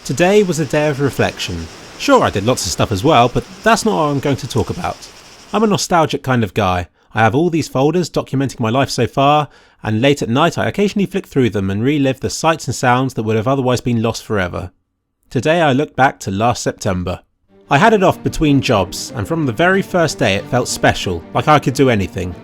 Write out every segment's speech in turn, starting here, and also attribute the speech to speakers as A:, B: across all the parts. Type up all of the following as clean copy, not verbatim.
A: Today was a day of reflection. Sure, I did lots of stuff as well, but that's not what I'm going to talk about. I'm a nostalgic kind of guy. I have all these folders documenting my life so far, and late at night I occasionally flick through them and relive the sights and sounds that would have otherwise been lost forever. Today I look back to last September. I had it off between jobs, and from the very first day it felt special, like I could do anything.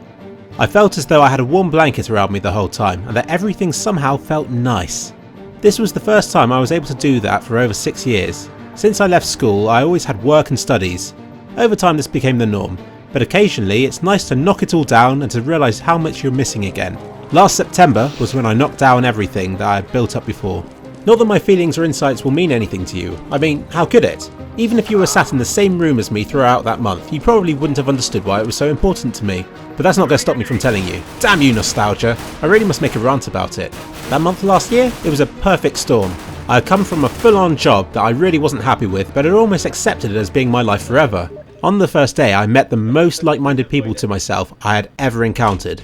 A: I felt as though I had a warm blanket around me the whole time, and that everything somehow felt nice. This was the first time I was able to do that for over 6 years. Since I left school, I always had work and studies. Over time this became the norm, but occasionally it's nice to knock it all down and to realise how much you're missing again. Last September was when I knocked down everything that I had built up before. Not that my feelings or insights will mean anything to you. I mean, how could it? Even if you were sat in the same room as me throughout that month, you probably wouldn't have understood why it was so important to me. But that's not going to stop me from telling you. Damn you, nostalgia! I really must make a rant about it. That month last year, it was a perfect storm. I had come from a full-on job that I really wasn't happy with, but had almost accepted it as being my life forever. On the first day, I met the most like-minded people to myself I had ever encountered.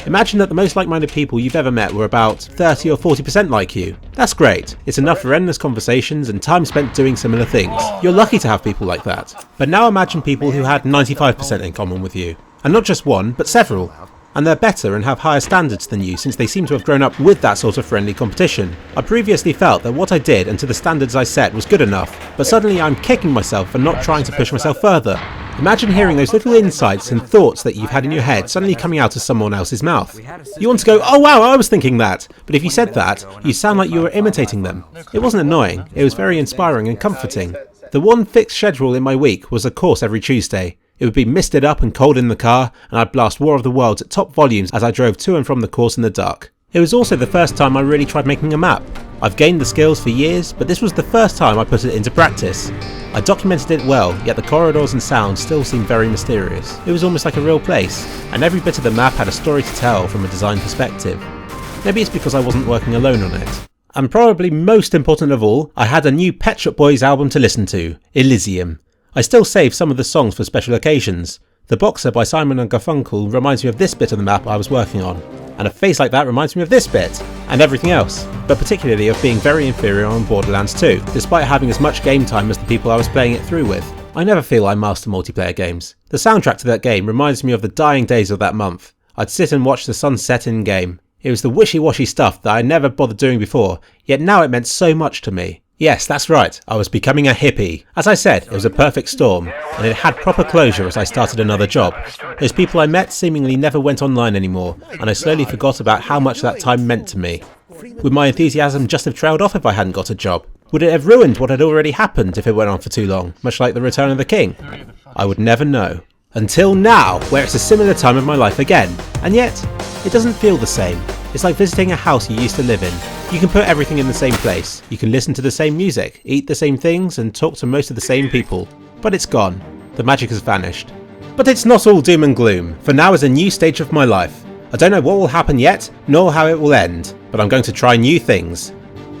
A: Imagine that the most like-minded people you've ever met were about 30 or 40% like you. That's great. It's enough for endless conversations and time spent doing similar things. You're lucky to have people like that. But now imagine people who had 95% in common with you. And not just one, but several. And they're better and have higher standards than you since they seem to have grown up with that sort of friendly competition. I previously felt that what I did and to the standards I set was good enough, but suddenly I'm kicking myself for not trying to push myself further. Imagine hearing those little insights and thoughts that you've had in your head suddenly coming out of someone else's mouth. You want to go, oh wow, I was thinking that, but if you said that, you sound like you were imitating them. It wasn't annoying, it was very inspiring and comforting. The one fixed schedule in my week was a course every Tuesday. It would be misted up and cold in the car, and I'd blast War of the Worlds at top volumes as I drove to and from the course in the dark. It was also the first time I really tried making a map. I've gained the skills for years, but this was the first time I put it into practice. I documented it well, yet the corridors and sounds still seemed very mysterious. It was almost like a real place, and every bit of the map had a story to tell from a design perspective. Maybe it's because I wasn't working alone on it. And probably most important of all, I had a new Pet Shop Boys album to listen to, Elysium. I still save some of the songs for special occasions. The Boxer by Simon and Garfunkel reminds me of this bit of the map I was working on, and A Face Like That reminds me of this bit, and everything else, but particularly of being very inferior on Borderlands 2, despite having as much game time as the people I was playing it through with. I never feel I master multiplayer games. The soundtrack to that game reminds me of the dying days of that month. I'd sit and watch the sun set in game. It was the wishy-washy stuff that I never bothered doing before, yet now it meant so much to me. Yes, that's right, I was becoming a hippie. As I said, it was a perfect storm, and it had proper closure as I started another job. Those people I met seemingly never went online anymore, and I slowly forgot about how much that time meant to me. Would my enthusiasm just have trailed off if I hadn't got a job? Would it have ruined what had already happened if it went on for too long, much like the Return of the King? I would never know. Until now, where it's a similar time of my life again, and yet, it doesn't feel the same. It's like visiting a house you used to live in. You can put everything in the same place, you can listen to the same music, eat the same things and talk to most of the same people. But it's gone. The magic has vanished. But it's not all doom and gloom, for now is a new stage of my life. I don't know what will happen yet, nor how it will end, but I'm going to try new things.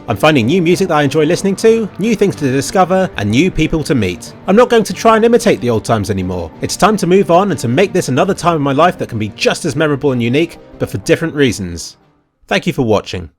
A: I'm finding new music that I enjoy listening to, new things to discover, and new people to meet. I'm not going to try and imitate the old times anymore. It's time to move on and to make this another time in my life that can be just as memorable and unique, but for different reasons. Thank you for watching.